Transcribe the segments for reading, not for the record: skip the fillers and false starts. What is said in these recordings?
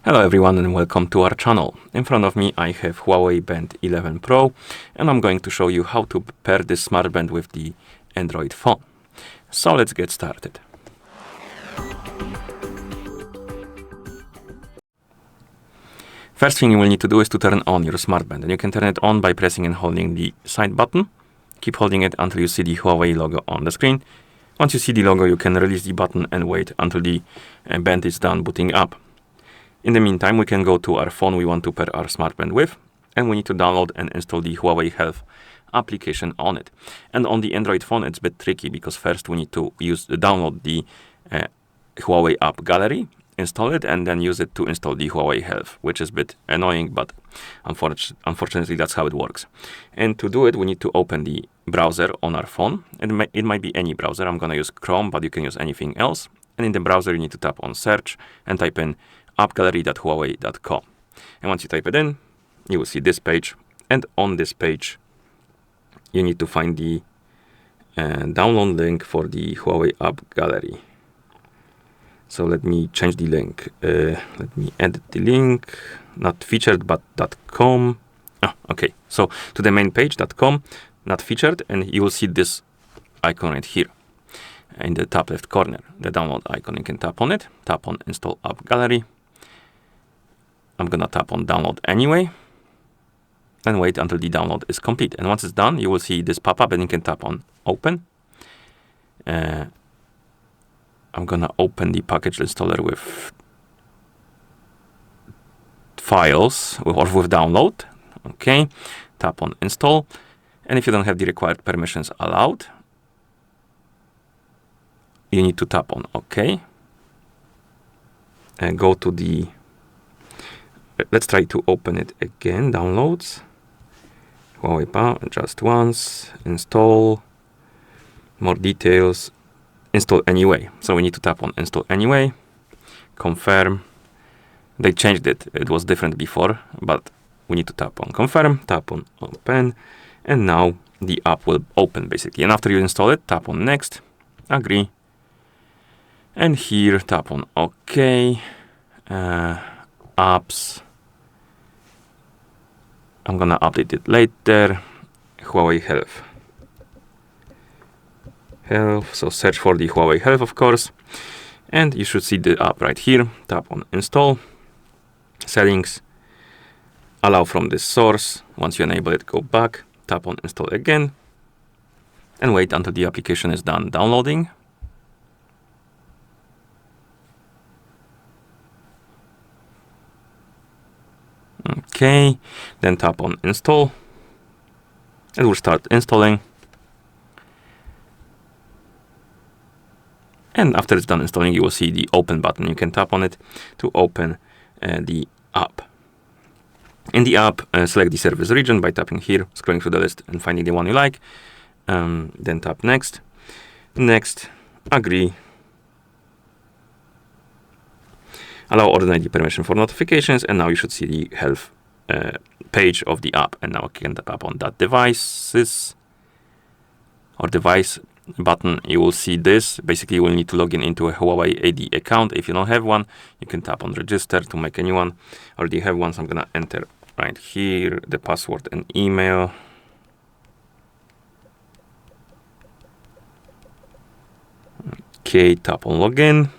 Hello everyone and welcome to our channel. In front of me I have HUAWEI Band 11 Pro and I'm going to show you how to pair this smartband with the Android phone. So let's get started. First thing you will need to do is to turn on your smartband, and you can turn it on by pressing and holding the side button. Keep holding it until you see the HUAWEI logo on the screen. Once you see the logo, you can release the button and wait until the band is done booting up. In the meantime, we can go to our phone we want to pair our smartband with, and we need to download and install the HUAWEI Health application on it. And on the Android phone, it's a bit tricky because first we need to download the HUAWEI AppGallery, install it, and then use it to install the HUAWEI Health, which is a bit annoying, but unfortunately that's how it works. And to do it, we need to open the browser on our phone. And it might be any browser. I'm going to use Chrome, but you can use anything else. And in the browser, you need to tap on search and type in appgallery.huawei.com. And once you type it in, you will see this page. And on this page, you need to find the download link for the HUAWEI AppGallery. So let me change the link. Let me edit the link, not featured, but .com. Okay, so to the main page, .com, not featured, and you will see this icon right here in the top left corner, the download icon. You can tap on it, tap on Install AppGallery. I'm gonna tap on Download anyway, and wait until the download is complete. And once it's done, you will see this pop up, and you can tap on Open. I'm gonna open the package installer with files or with download. Okay, tap on Install, and if you don't have the required permissions allowed, you need to tap on OK and go to the, let's try to open it again, downloads, HUAWEI Band, just once, install, more details, install anyway. So we need to tap on Install anyway, confirm. They changed it, it was different before, but we need to tap on confirm, tap on open, and now the app will open basically. And after you install it, tap on next, agree, and here tap on OK, apps, I'm gonna update it later, HUAWEI Health, so search for the HUAWEI Health, of course, and you should see the app right here. Tap on install, settings, allow from this source. Once you enable it, go back, tap on install again, and wait until the application is done downloading. Okay, then tap on install. It will start installing. And after it's done installing, you will see the open button. You can tap on it to open the app. In the app, select the service region by tapping here, scrolling through the list and finding the one you like. Then tap next, agree, allow ordinary permission for notifications, and now you should see the health page of the app. And now you can tap on that devices or device button. You will see this. Basically, you will need to log in into a HUAWEI ID account. If you don't have one, you can tap on register to make a new one. Already have one, so I'm gonna enter right here the password and email. Okay, tap on login.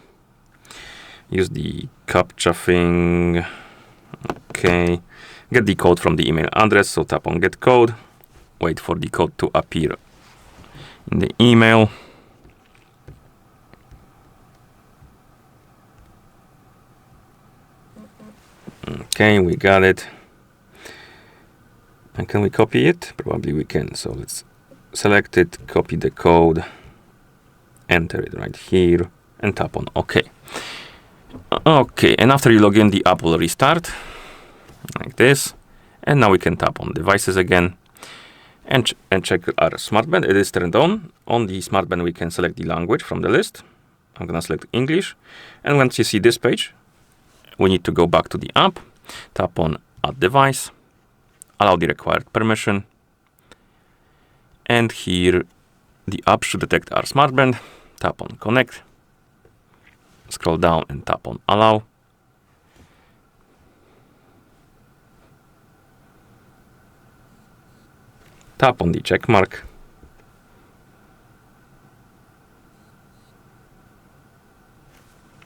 Use the CAPTCHA thing. Okay, get the code from the email address, so tap on get code. Wait for the code to appear in the email. Okay, we got it. And can we copy it? Probably we can. So let's select it, copy the code, enter it right here, and tap on OK. Okay, and after you log in, the app will restart like this. And now we can tap on devices again and check our smartband. It is turned on. On the smartband, we can select the language from the list. I'm gonna select English. And once you see this page, we need to go back to the app, tap on Add Device, allow the required permission. And here, the app should detect our smartband. Tap on Connect, scroll down and tap on Allow. tap on the check mark.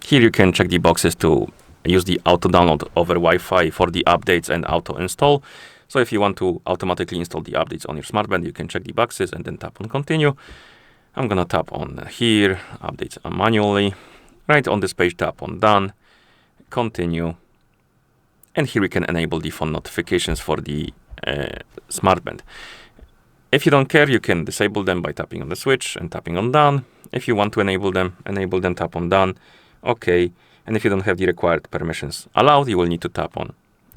Here you can check the boxes to use the auto download over Wi-Fi for the updates and auto install. So if you want to automatically install the updates on your smartband, you can check the boxes and then tap on continue. I'm gonna tap on here, updates manually. Right on this page, tap on done, continue. And here we can enable the phone notifications for the smartband. If you don't care, you can disable them by tapping on the switch and tapping on done. If you want to enable them, tap on done, okay. And if you don't have the required permissions allowed, you will need to tap on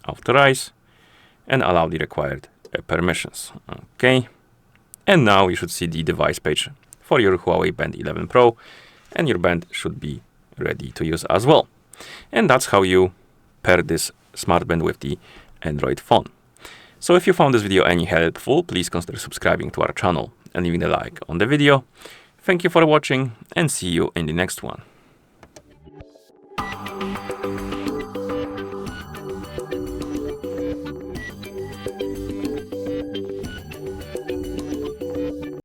authorize and allow the required permissions. Okay. And now you should see the device page for your Huawei Band 11 Pro, and your band should be ready to use as well. And that's how you pair this smartband with the Android phone. So if you found this video any helpful, please consider subscribing to our channel and leaving a like on the video. Thank you for watching and see you in the next one.